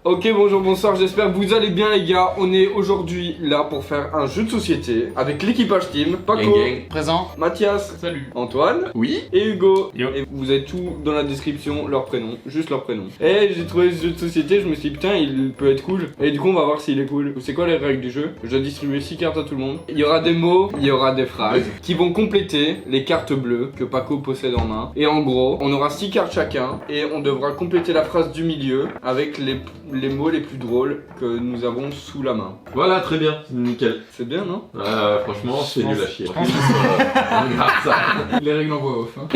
Ok, bonjour, bonsoir, j'espère que vous allez bien les gars. On est aujourd'hui là pour faire un jeu de société avec l'équipage team. Paco, Gang. Présent. Mathias, Salut. Antoine Oui. et Hugo. Yo. Et vous avez tout dans la description, leur prénom, juste leur prénom. Et j'ai trouvé ce jeu de société, je me suis dit putain il peut être cool. Et du coup on va voir s'il est cool. C'est quoi les règles du jeu? Je dois distribuer 6 cartes à tout le monde. Il y aura des mots, il y aura des phrases qui vont compléter les cartes bleues que Paco possède en main. Et en gros, on aura 6 cartes chacun et on devra compléter la phrase du milieu avec les mots les plus drôles que nous avons sous la main. Voilà, très bien, nickel. C'est bien, non? Franchement, c'est nul à chier. Je pense que On regarde ça. les règles en voix off. Hein.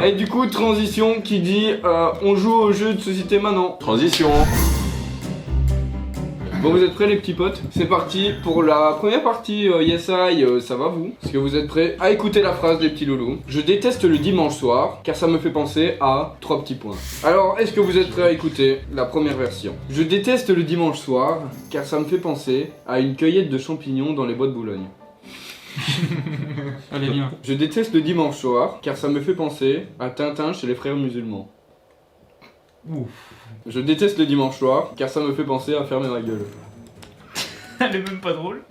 Et du coup, transition qui dit on joue au jeu de société maintenant. Transition. Bon, vous êtes prêts les petits potes? C'est parti pour la première partie Yes I, ça va vous? Est-ce que vous êtes prêts à écouter la phrase des petits loulous? Je déteste le dimanche soir car ça me fait penser à 3 petits points. Alors, est-ce que vous êtes prêts à écouter la première version? Je déteste le dimanche soir car ça me fait penser à une cueillette de champignons dans les bois de Boulogne. Allez, bien. Je déteste le dimanche soir car ça me fait penser à Tintin chez les frères musulmans. Ouf. Je déteste le dimanche soir car ça me fait penser à fermer ma gueule. Elle est même pas drôle.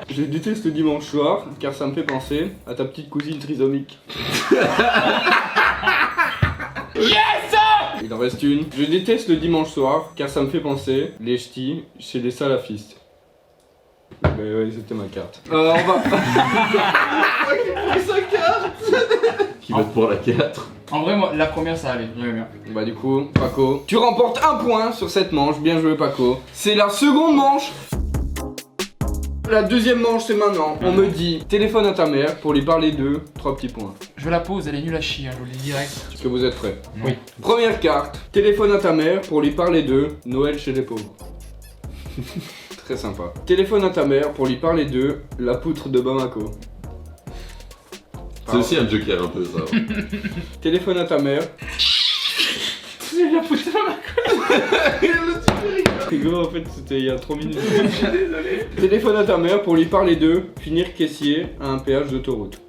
Je déteste le dimanche soir car ça me fait penser à ta petite cousine trisomique. Il en reste une. Je déteste le dimanche soir car ça me fait penser les ch'tis chez les salafistes. Bah ouais, c'était ma carte. On va... Qui vote pour la 4? En vrai, moi, la première ça allait. J'aimais bien. Bah du coup, Paco, tu remportes un point sur cette manche. Bien joué Paco. C'est la seconde manche. La deuxième manche c'est maintenant. On me dit téléphone à ta mère pour lui parler de 3 petits points. Je la pose, elle est nulle à chier, hein, je vous le dis direct. Est-ce que vous êtes prêts? Oui. Première carte, téléphone à ta mère pour lui parler de Noël chez les pauvres. Très sympa. Téléphone à ta mère pour lui parler de la poutre de Bamako. C'est aussi un joker un peu ça. Téléphone à ta mère. C'est la poutre de Rigolo en fait, c'était il y a 3 minutes. Je suis désolé. Téléphone à ta mère pour lui parler de finir caissier à un péage d'autoroute.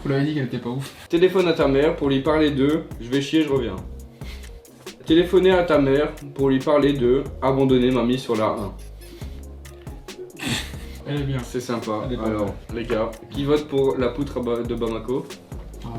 Vous l'avez dit qu'elle était pas ouf. Téléphone à ta mère pour lui parler de je vais chier, je reviens. Téléphoner à ta mère pour lui parler de abandonner mamie sur la 1. Elle est bien. C'est sympa. Elle est pas Alors, les gars, qui vote pour la poutre de Bamako?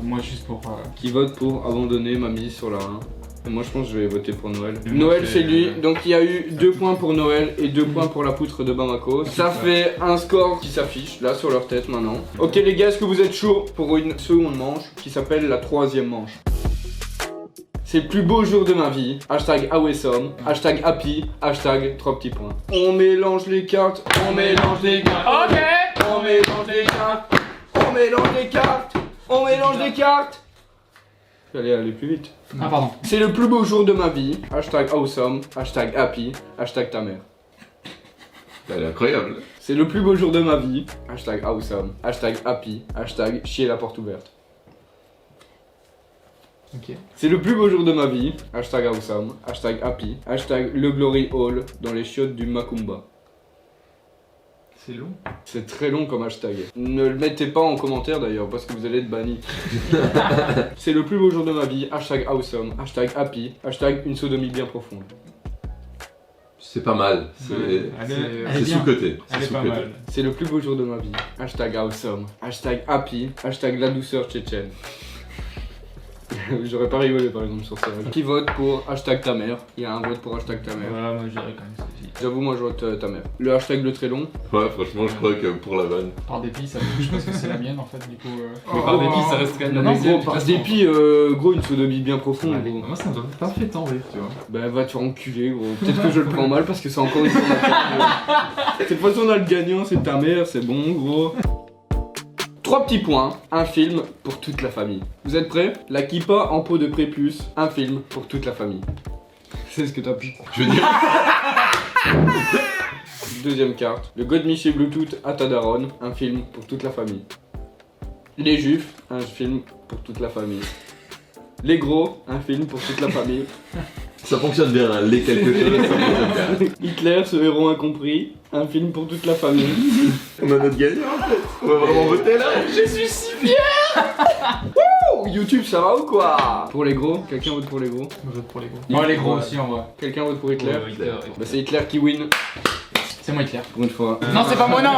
Moi, juste pour. Qui vote pour abandonner mamie sur la 1? Et moi je pense que je vais voter pour Noël. Et moi, Noël c'est- c'est lui, donc il y a eu 2 points pour Noël et 2 points pour la poutre de Bamako. Ça fait un score qui s'affiche là sur leur tête maintenant. Ok les gars, est-ce que vous êtes chauds pour une seconde manche qui s'appelle la 3e manche? C'est le plus beau jour de ma vie. Hashtag Awesome. Hashtag Happy. Hashtag 3 petits points. On mélange les cartes. On mélange les cartes. Ok. On mélange les cartes. On mélange les cartes. On mélange les cartes. Allez, aller plus vite. Ah, pardon. C'est le plus beau jour de ma vie. Hashtag awesome. Hashtag happy. Hashtag ta mère. Elle est incroyable. C'est le plus beau jour de ma vie. Hashtag awesome. Hashtag happy. Hashtag chier la porte ouverte. Ok. C'est le plus beau jour de ma vie. Hashtag awesome. Hashtag happy. Hashtag le glory hall dans les chiottes du Macumba. C'est long. C'est très long comme hashtag. Ne le mettez pas en commentaire d'ailleurs parce que vous allez être banni. C'est le plus beau jour de ma vie. Hashtag awesome. Hashtag happy. Hashtag une sodomie bien profonde. C'est pas mal. C'est Elle est bien. sous-côté. Elle est pas mal. C'est le plus beau jour de ma vie. Hashtag awesome. Hashtag happy. Hashtag la douceur tchétchène. J'aurais pas rigolé par exemple sur ça. Qui vote pour hashtag ta mère? Il y a un vote pour hashtag ta mère. Voilà, moi je dirais quand même celle-ci. J'avoue, moi je vote ta mère. Le hashtag le très long. Ouais, franchement, je crois que pour la vanne. Par dépit, ça je pense que c'est la mienne en fait, du coup. Oh. Mais par dépit, ça reste quand même la Non, deuxième. gros, par dépit, gros, une sodomie bien profonde. Allez. Gros. Moi ça m'a pas fait tant rire, tu vois. Bah va te enculer gros. Peut-être que je le prends mal parce que c'est encore une fois ma carte. Cette fois-ci on a le gagnant, c'est ta mère, c'est bon gros. 3 petits points, un film pour toute la famille. Vous êtes prêts? La kippa en peau de prépuce, un film pour toute la famille. C'est ce que t'as pu. Je veux dire. Deuxième carte. Le God Miché Bluetooth à ta daronne, un film pour toute la famille. Les Juifs, un film pour toute la famille. Les gros, un film pour toute la famille. Ça fonctionne bien, hein. Les quelque chose, ça fonctionne bien. Hitler, ce héros incompris, un film pour toute la famille. On a notre gagnant en fait. On va vraiment voter là. Je suis si fier. Oh YouTube, ça va ou quoi? Pour les gros, quelqu'un vote pour les gros? Je vote pour les gros. Moi, les gros aussi, en vrai. Quelqu'un vote pour Hitler? Hitler. Bah c'est Hitler qui win, C'est moi, Hitler. pour une fois. Non, c'est pas moi, non.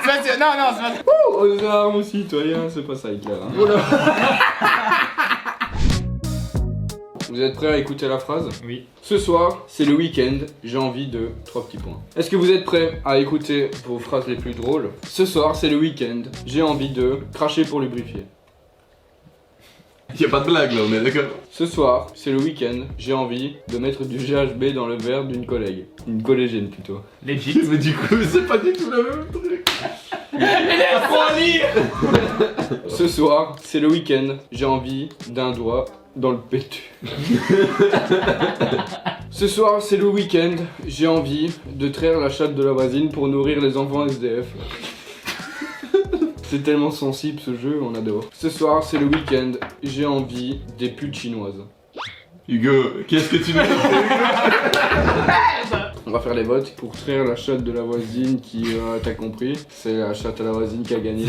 C'est pas non, c'est pas Aux armes citoyens, c'est pas ça Hitler. Hein. Vous êtes prêts à écouter la phrase? Oui. Ce soir, c'est le week-end, j'ai envie de 3 petits points. Est-ce que vous êtes prêts à écouter vos phrases les plus drôles? Ce soir, c'est le week-end, j'ai envie de cracher pour lubrifier. Y'a pas de blague là, on est d'accord. Ce soir, c'est le week-end, j'ai envie de mettre du GHB dans le verre d'une collègue. Une collégienne plutôt. Legit. Mais du coup, c'est pas du tout le même truc. Apprends à lire. Ce soir, c'est le week-end, j'ai envie d'un doigt dans le pétu. Ce soir, c'est le week-end, j'ai envie de traire la chatte de la voisine pour nourrir les enfants SDF. C'est tellement sensible ce jeu, on adore. Ce soir, c'est le week-end, j'ai envie des putes chinoises. Hugo, qu'est-ce que tu veux On va faire les votes pour traire la chatte de la voisine qui, t'as compris, c'est la chatte à la voisine qui a gagné.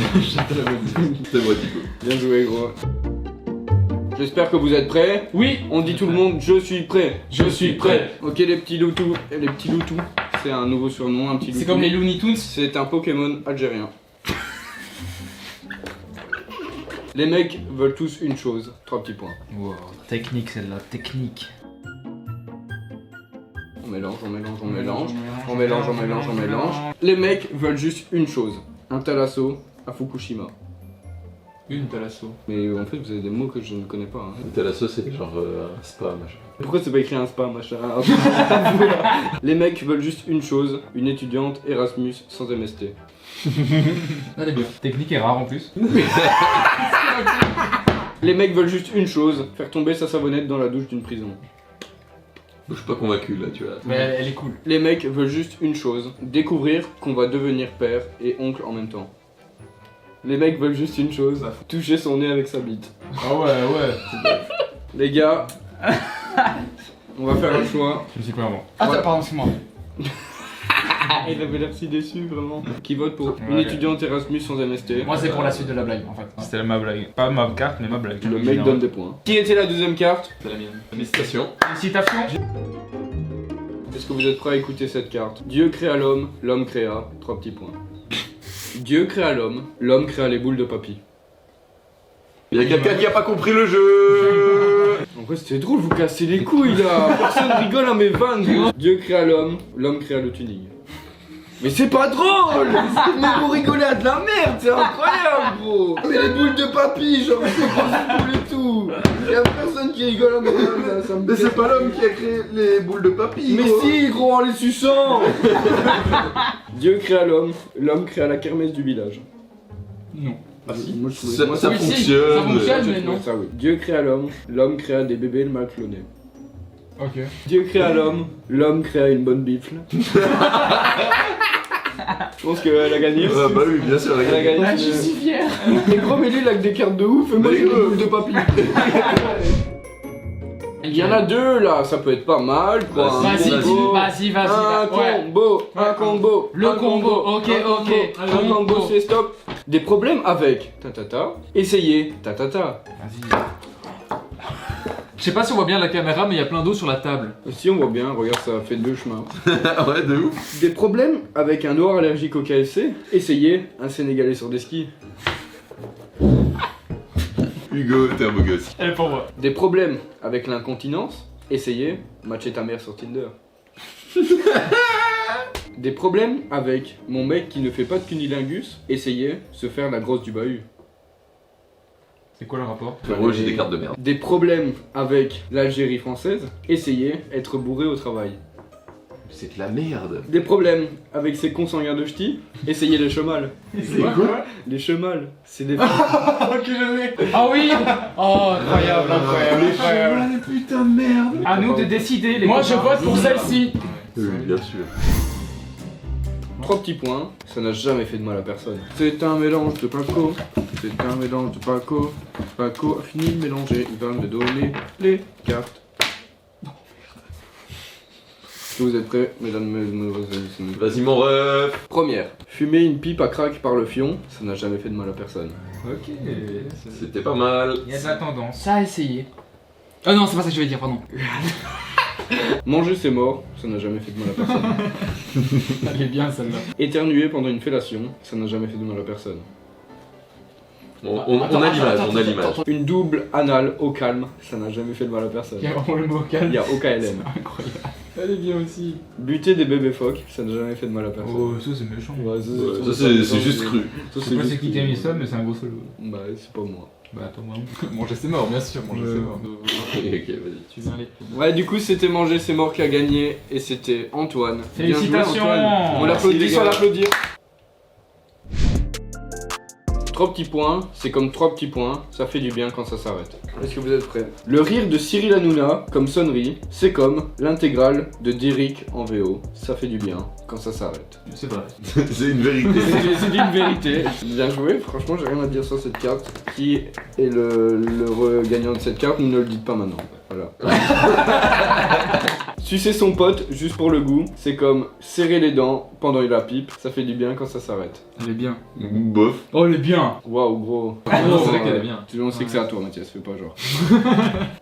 C'est moi, Hugo. Bien joué, gros. J'espère que vous êtes prêts. Oui. On dit tout le monde, je suis prêt. Je suis prêt. Ok les petits loutous, c'est un nouveau surnom, un petit loutou. C'est comme les Looney Tunes. C'est un Pokémon algérien. Les mecs veulent tous une chose, 3 petits points. Wow, technique celle-là, technique. On mélange. Les mecs veulent juste une chose, un thalasso à Fukushima. Une thalasso. Mais en fait vous avez des mots que je ne connais pas. Hein. Thalasso, c'est genre un spa, machin. Pourquoi c'est pas écrit un spa machin? Les mecs veulent juste une chose, une étudiante Erasmus sans MST. Allez bien. Technique est rare en plus. Les mecs veulent juste une chose, faire tomber sa savonnette dans la douche d'une prison. Je suis pas convaincu là, tu vois. Mais elle est cool. Les mecs veulent juste une chose, découvrir qu'on va devenir père et oncle en même temps. Les mecs veulent juste une chose, toucher son nez avec sa bite. Ah ouais. Les gars, on va faire un choix. Je suis pas vraiment. Attends, pardon, c'est moi. Il avait l'air si déçu vraiment. Qui vote pour une Ouais. étudiante Erasmus sans MST? Moi, c'est pour la suite de la blague en fait. C'était ma blague. Pas ma carte, mais ma blague. Le mec donne des points. Qui était la deuxième carte? C'est la mienne. Félicitations. Félicitations. Est-ce que vous êtes prêts à écouter cette carte? Dieu créa l'homme, l'homme créa, 3 petits points. Dieu créa l'homme, l'homme créa les boules de papy. Y'a quelqu'un qui a pas compris le jeu. En vrai c'était drôle, vous cassez les couilles là. Personne rigole à mes vannes. Dieu créa l'homme, l'homme créa le tuning. Mais c'est pas drôle. Mais vous rigolez à de la merde, c'est incroyable gros. Mais les boules de papy, genre c'est pas des boules et tout. Y'a personne qui rigole à mes vannes, ça me Mais c'est pas l'homme qui a créé les boules de papy. Mais gros. si gros en les suçant. Dieu créa l'homme, l'homme créa la kermesse du village. Non. Ah si, moi je trouvais Ça, moi, ça oui, si, fonctionne. ça fonctionne. je mais trouvais non. ça, oui. Dieu créa l'homme, l'homme créa des bébés mal clonés. Ok. Dieu créa l'homme, l'homme créa une bonne bifle. Je pense qu'elle a gagné. Ah bah oui, bien sûr, Elle a gagné. Ah, je suis si fier. Mais gros, mais lui il a que des cartes de ouf et moi Mais j'ai des gros. boules de papy. Il y en a deux là, ça peut être pas mal quoi. Vas-y, Vas-y, combo. vas-y. Un combo, un combo. Le un combo, ok, ok. Un combo, c'est stop. Des problèmes avec ta. Essayez ta. Vas-y. Je sais pas si on voit bien la caméra, mais il y a plein d'eau sur la table. Si on voit bien, regarde, ça fait 2 chemins. Ouais, de ouf. Des problèmes avec un noir allergique au KFC? Essayez un Sénégalais sur des skis. Hugo, t'es un beau gosse. Elle est pour moi. Des problèmes avec l'incontinence? Essayez matcher ta mère sur Tinder. Des problèmes avec mon mec qui ne fait pas de cunilingus? Essayez se faire la grosse du bahut. C'est quoi le rapport? Frérot, j'ai des cartes de merde. Des problèmes avec l'Algérie française? Essayez être bourré au travail. C'est de la merde. Des problèmes avec ses consanguins de ch'ti? Essayez les chemals. C'est quoi? Les chemals, c'est des... Ok, je l'ai. Ah oui. Oh, incroyable. Putain de merde. À nous de décider. Moi, je vote pour celle-ci. Oui, bien sûr. 3 petits points, ça n'a jamais fait de mal à personne. C'est un mélange de Paco, c'est un mélange de Paco. Paco a fini de mélanger, il va me donner les cartes. Est-ce que vous êtes prêts, mesdames, mesdemoiselles? Vas-y mon ref. Première, fumer une pipe à crack par le fion, ça n'a jamais fait de mal à personne. Ok. C'était pas mal. Il y a de la tendance. Ça a essayé. Ah non, c'est pas ça que je vais dire, pardon. Manger c'est mort, ça n'a jamais fait de mal à personne. Elle est bien celle-là. Éternuer pendant une fellation, ça n'a jamais fait de mal à personne. On a l'image, on a l'image. Une double anale au calme, ça n'a jamais fait de mal à personne. Il y a vraiment le mot Il calme. y a OKLM. Incroyable. Elle est bien aussi. Buter des bébés phoques, ça n'a jamais fait de mal à personne. Oh, ça c'est méchant. Ouais, Ça c'est juste cru. Je sais pas c'est qui t'a mis ça, mais c'est un gros solo. Bah, c'est pas moi. Bah, attends, moi. Manger c'est mort, bien sûr. Manger c'est mort. Ok, vas-y. Tu viens les. Ouais, du coup, c'était Manger c'est mort qui a gagné et c'était Antoine. Bien joué, Félicitations. Antoine. On Merci, l'applaudit les sans gars. l'applaudir. 3 petits points, c'est comme 3 petits points, ça fait du bien quand ça s'arrête. Est-ce que vous êtes prêts? Le rire de Cyril Hanouna, comme sonnerie, c'est comme l'intégrale de Derrick en VO. Ça fait du bien quand ça s'arrête. C'est vrai. C'est une vérité. C'est une vérité. Bien joué, franchement, j'ai rien à dire sur cette carte. Qui est le gagnant de cette carte? Ne le dites pas maintenant. Voilà. Sucer son pote juste pour le goût, c'est comme serrer les dents pendant la pipe. Ça fait du bien quand ça s'arrête. Elle est bien. Bof. Oh, elle est bien. Waouh, gros. C'est vrai qu'elle est bien. Tout le monde sait que c'est à toi, Mathias, fais pas genre.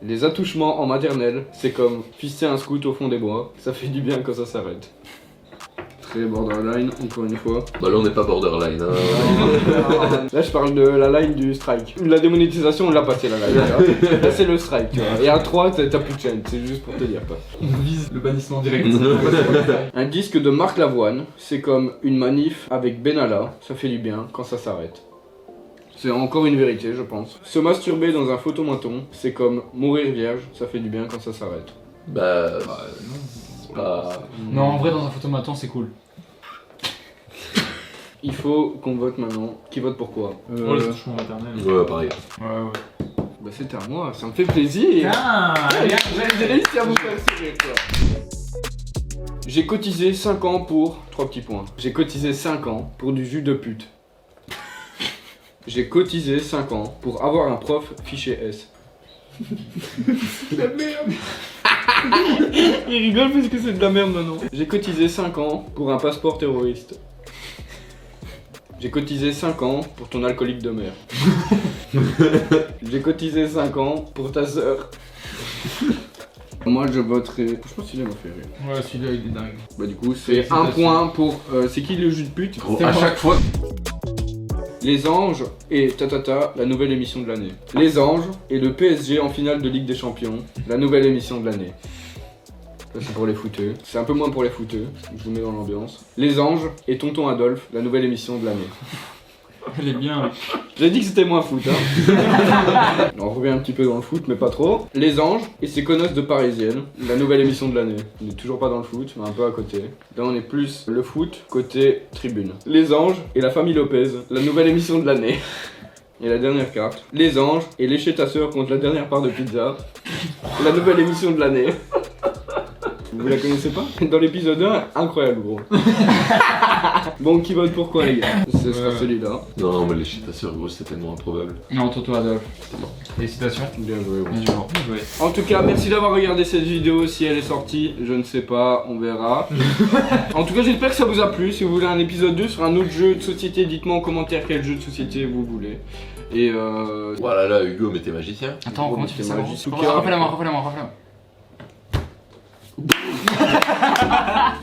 Les attouchements en maternelle, c'est comme fister un scout au fond des bois. Ça fait du bien quand ça s'arrête. Très borderline, encore une fois. Bah là on n'est pas borderline. Hein. Là, je parle de la line du strike. La démonétisation, on l'a passé la line. Là, c'est le strike, tu vois. Et à 3, t'as plus de chaîne, c'est juste pour te dire quoi. On vise le bannissement direct. Un disque de Marc Lavoine, c'est comme une manif avec Benalla. Ça fait du bien quand ça s'arrête. C'est encore une vérité, je pense. Se masturber dans un photomaton, c'est comme mourir vierge. Ça fait du bien quand ça s'arrête. Bah. non. C'est pas. Non, en vrai, dans un photomaton, c'est cool. Il faut qu'on vote maintenant. Qui vote pour quoi? Oh, les attouchements maternels. Ouais, pareil. Ouais. Bah c'était à moi, ça me fait plaisir. Ah, J'ai réussi à vous faire sourire quoi. J'ai cotisé 5 ans pour 3 petits points. J'ai cotisé 5 ans pour du jus de pute. J'ai cotisé 5 ans pour avoir un prof fiché S. La merde. Il rigole parce que c'est de la merde maintenant. J'ai cotisé 5 ans pour un passeport terroriste. J'ai cotisé 5 ans pour ton alcoolique de mer. J'ai cotisé 5 ans pour ta sœur. Moi je voterai. Franchement celui-là m'a fait rire. Ouais, celui-là, il est dingue. Bah du coup c'est un point pour. C'est qui le jus de pute? Gros, à chaque fois. Les Anges et Tatata, la nouvelle émission de l'année. Les Anges et le PSG en finale de Ligue des Champions, la nouvelle émission de l'année. Ça c'est pour les footeux. C'est un peu moins pour les footeux, je vous mets dans l'ambiance. Les Anges et Tonton Adolphe, la nouvelle émission de l'année. Elle est bien. J'ai dit que c'était moins foot, hein. On revient un petit peu dans le foot, mais pas trop. Les Anges et ses connasses de Parisienne, la nouvelle émission de l'année. On est toujours pas dans le foot, mais un peu à côté. Là, on est plus le foot côté tribune. Les Anges et la famille Lopez, la nouvelle émission de l'année. Et la dernière carte. Les Anges et lécher ta sœur contre la dernière part de pizza, la nouvelle émission de l'année. Vous la connaissez pas? Dans l'épisode 1, incroyable gros. Bon, qui vote pour quoi les gars? Ce sera celui-là. Non, mais les shit ta sœur, gros, c'était tellement improbable. Non, Toto Adolphe. Félicitations. Bien joué, gros. Bien joué. Bien joué. En tout cas, merci d'avoir regardé cette vidéo. Si elle est sortie, je ne sais pas, on verra. En tout cas, j'espère que ça vous a plu. Si vous voulez un épisode 2 sur un autre jeu de société, dites-moi en commentaire quel jeu de société vous voulez. Et Voilà, là, Hugo, mais t'es magicien. Attends, comment tu fais ça? Magic. Refais-la-moi.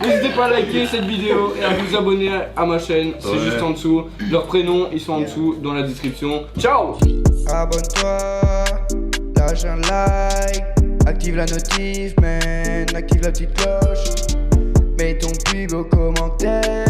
N'hésitez pas à liker cette vidéo et à vous abonner à ma chaîne. C'est Ouais. juste en dessous. Leurs prénoms, ils sont en dessous dans la description. Ciao! Abonne-toi, lâche un like, active la notif, man, active la petite cloche, mets ton pub au commentaire.